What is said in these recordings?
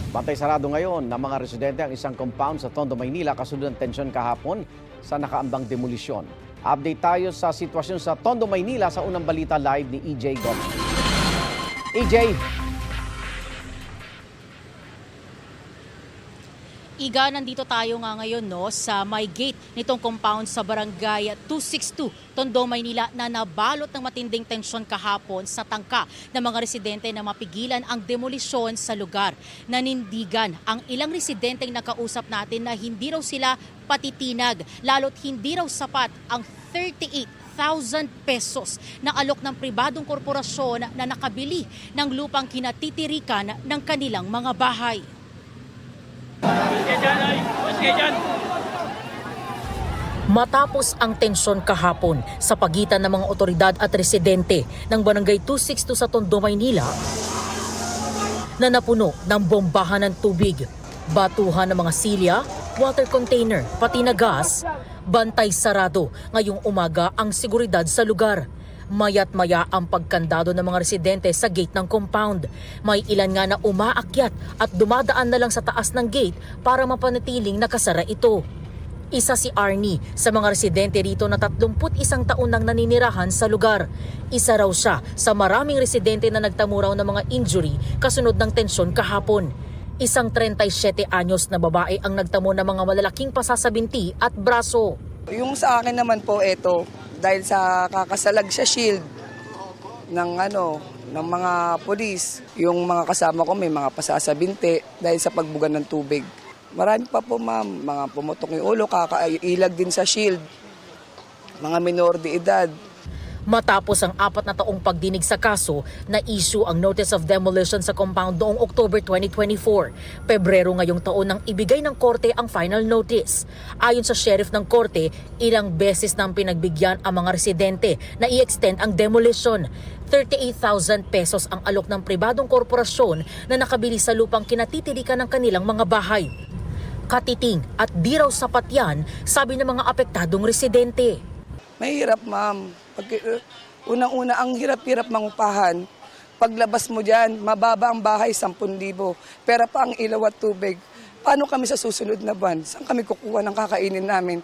Bantay sarado ngayon ng mga residente ang isang compound sa Tondo, Maynila kasunod ng tensyon kahapon sa nakaambang demolisyon. Update tayo sa sitwasyon sa Tondo, Maynila sa unang balita live ni EJ Gomez. EJ! Iga, nandito tayo nga ngayon sa may gate nitong compound sa barangay 262, Tondo, Maynila na nabalot ng matinding tensyon kahapon sa tangka ng mga residente na mapigilan ang demolisyon sa lugar. Nanindigan ang ilang residenteng nakausap natin na hindi raw sila patitinag, lalo't hindi raw sapat ang 38,000 pesos na alok ng pribadong korporasyon na nakabili ng lupang kinatitirikan ng kanilang mga bahay. Matapos ang tensyon kahapon sa pagitan ng mga otoridad at residente ng Barangay 262 sa Tondo, Maynila na napuno ng bombahan ng tubig, batuhan ng mga silya, water container, pati na gas, bantay sarado ngayong umaga ang seguridad sa lugar. Maya't maya ang pagkandado ng mga residente sa gate ng compound. May ilan nga na umaakyat at dumadaan na lang sa taas ng gate para mapanatiling nakasara ito. Isa si Arnie sa mga residente rito na 31 taon nang naninirahan sa lugar. Isa raw siya sa maraming residente na nagtamo raw ng mga injury kasunod ng tensyon kahapon. Isang 37 anyos na babae ang nagtamo ng mga malalaking pasasabinti at braso. Yung sa akin naman po ito, dahil sa kakasalag sa shield ng mga pulis, yung mga kasama ko may mga pasasabinti dahil sa pagbuga ng tubig. Marami pa po ma'am, mga pumutok yung ulo, kakailag din sa shield, mga minor de edad. Matapos ang 4 na taong pagdinig sa kaso, na-issue ang Notice of Demolition sa compound noong October 2024. Pebrero ngayong taon nang ibigay ng korte ang final notice. Ayon sa sheriff ng korte, ilang beses nang pinagbigyan ang mga residente na i-extend ang demolition. 38,000 pesos ang alok ng pribadong korporasyon na nakabili sa lupang kinatitirikan ng kanilang mga bahay. Katiting at di raw sapat yan, sabi ng mga apektadong residente. Mahirap ma'am. Unang-una, ang hirap-hirap mangupahan. Paglabas mo dyan, mababa ang bahay, 10,000. Pera pa ang ilaw at tubig. Paano kami sa susunod na buwan? Saan kami kukuha ng kakainin namin?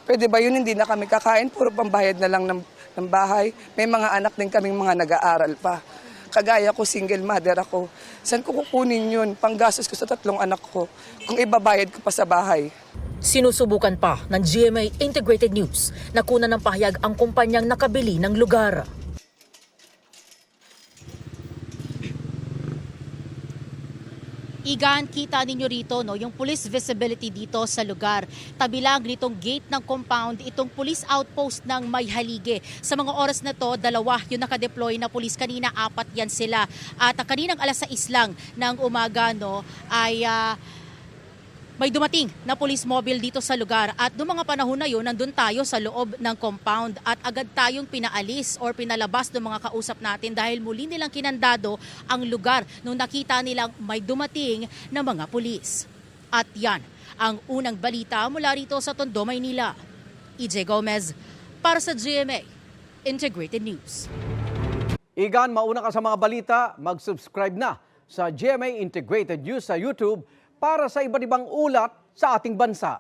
Pwede ba yun hindi na kami kakain? Puro pambayad na lang ng bahay. May mga anak din kaming mga nag-aaral pa. Kagaya ko, single mother ako. Saan ko kukunin yun? Panggastos ko sa 3 anak ko. Kung ibabayad ko pa sa bahay. Sinusubukan pa ng GMA Integrated News na kunan ng pahayag ang kumpanyang nakabili ng lugar. Igan, kita ninyo rito yung police visibility dito sa lugar. Tabi lang nitong gate ng compound, itong police outpost ng Mayhalige. Sa mga oras na to, 2 yung nakadeploy na police. Kanina 4 yan sila. At kaninang 6:00 lang ng umaga ay may dumating na police mobile dito sa lugar at noong mga panahon na yun, nandun tayo sa loob ng compound at agad tayong pinaalis or pinalabas ng mga kausap natin dahil muli nilang kinandado ang lugar nung nakita nilang may dumating na mga pulis. At yan ang unang balita mula rito sa Tondo, Maynila. EJ Gomez para sa GMA Integrated News. Igan, mauna ka sa mga balita, mag-subscribe na sa GMA Integrated News sa YouTube para sa iba't ibang ulat sa ating bansa.